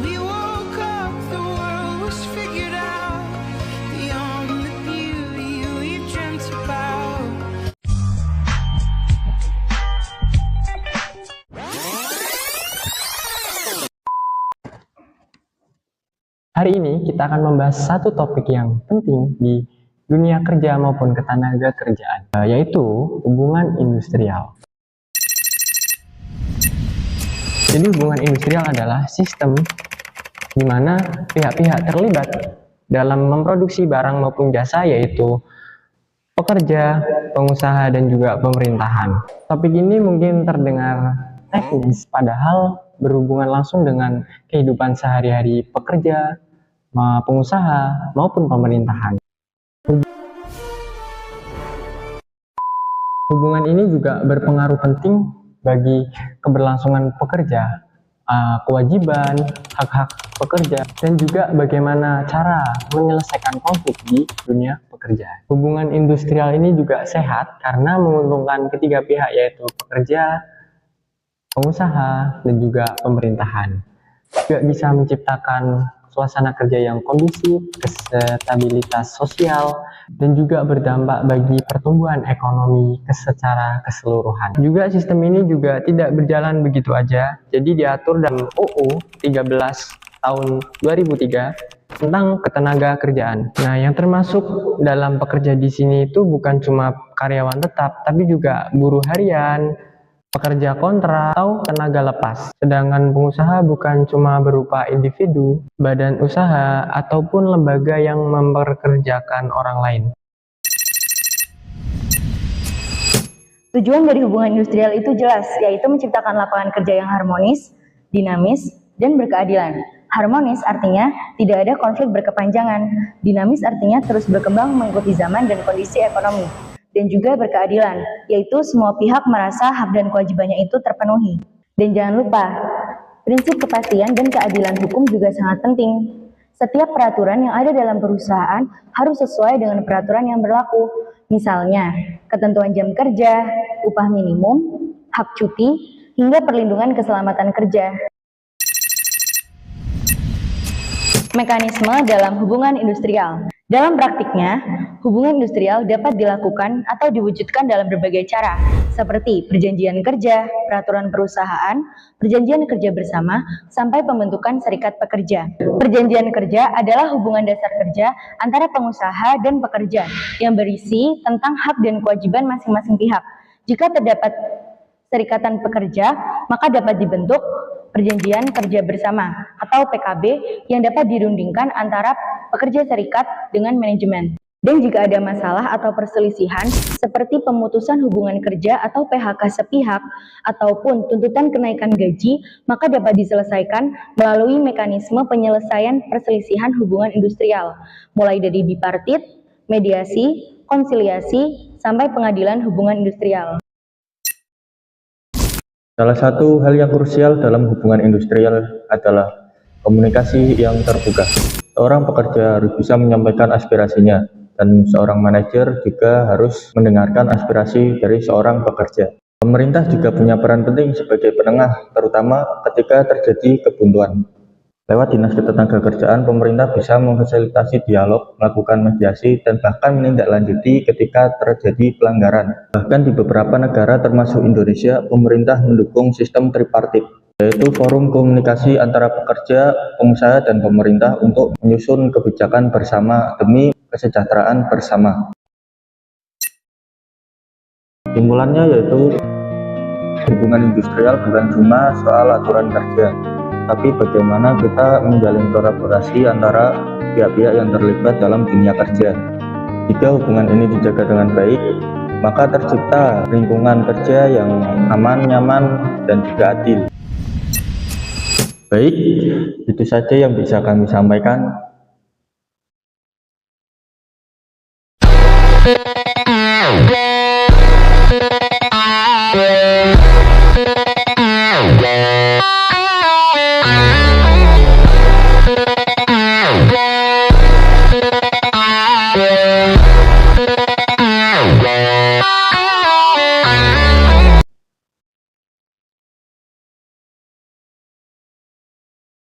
We woke up, the world was figured out beyond the beauty we've dreamt about. Hari ini kita akan membahas satu topik yang penting di dunia kerja maupun ketenaga kerjaan, yaitu hubungan industrial. Jadi hubungan industrial adalah sistem di mana pihak-pihak terlibat dalam memproduksi barang maupun jasa, yaitu pekerja, pengusaha, dan juga pemerintahan. Topik ini mungkin terdengar teknis, padahal berhubungan langsung dengan kehidupan sehari-hari pekerja, pengusaha, maupun pemerintahan. Hubungan ini juga berpengaruh penting bagi keberlangsungan pekerja, kewajiban, hak-hak pekerja, dan juga bagaimana cara menyelesaikan konflik di dunia pekerjaan. Hubungan industrial ini juga sehat karena menguntungkan ketiga pihak, yaitu pekerja, pengusaha, dan juga pemerintahan. Juga bisa menciptakan suasana kerja yang kondusif, stabilitas sosial, dan juga berdampak bagi pertumbuhan ekonomi secara keseluruhan. Juga sistem ini juga tidak berjalan begitu aja, jadi diatur dalam UU 13 tahun 2003 tentang ketenaga kerjaan. Nah, yang termasuk dalam pekerja di sini itu bukan cuma karyawan tetap, tapi juga buruh harian, pekerja kontrak, atau tenaga lepas. Sedangkan pengusaha bukan cuma berupa individu, badan usaha, ataupun lembaga yang mempekerjakan orang lain. Tujuan dari hubungan industrial itu jelas, yaitu menciptakan lapangan kerja yang harmonis, dinamis, dan berkeadilan. Harmonis artinya tidak ada konflik berkepanjangan, dinamis artinya terus berkembang mengikuti zaman dan kondisi ekonomi, dan juga berkeadilan, yaitu semua pihak merasa hak dan kewajibannya itu terpenuhi. Dan jangan lupa, prinsip kepastian dan keadilan hukum juga sangat penting. Setiap peraturan yang ada dalam perusahaan harus sesuai dengan peraturan yang berlaku. Misalnya, ketentuan jam kerja, upah minimum, hak cuti, hingga perlindungan keselamatan kerja. Mekanisme dalam hubungan industrial. Dalam praktiknya, hubungan industrial dapat dilakukan atau diwujudkan dalam berbagai cara, seperti perjanjian kerja, peraturan perusahaan, perjanjian kerja bersama, sampai pembentukan serikat pekerja. Perjanjian kerja adalah hubungan dasar kerja antara pengusaha dan pekerja yang berisi tentang hak dan kewajiban masing-masing pihak. Jika terdapat serikatan pekerja, maka dapat dibentuk perjanjian kerja bersama atau PKB yang dapat dirundingkan antara pekerja serikat dengan manajemen. Dan jika ada masalah atau perselisihan seperti pemutusan hubungan kerja atau PHK sepihak ataupun tuntutan kenaikan gaji, maka dapat diselesaikan melalui mekanisme penyelesaian perselisihan hubungan industrial, mulai dari bipartit, mediasi, konsiliasi, sampai pengadilan hubungan industrial. Salah satu hal yang krusial dalam hubungan industrial adalah komunikasi yang terbuka. Seorang pekerja harus bisa menyampaikan aspirasinya, dan seorang manajer juga harus mendengarkan aspirasi dari seorang pekerja. Pemerintah juga punya peran penting sebagai penengah, terutama ketika terjadi kebuntuan. Lewat Dinas Ketenagakerjaan, pemerintah bisa memfasilitasi dialog, melakukan mediasi, dan bahkan menindaklanjuti ketika terjadi pelanggaran. Bahkan di beberapa negara termasuk Indonesia, pemerintah mendukung sistem tripartit, yaitu forum komunikasi antara pekerja, pengusaha, dan pemerintah untuk menyusun kebijakan bersama demi kesejahteraan bersama. Simpulannya yaitu hubungan industrial bukan cuma soal aturan kerja, tapi bagaimana kita menjalin kolaborasi antara pihak-pihak yang terlibat dalam dunia kerja. Jika hubungan ini dijaga dengan baik, maka tercipta lingkungan kerja yang aman, nyaman, dan juga adil. Baik, itu saja yang bisa kami sampaikan.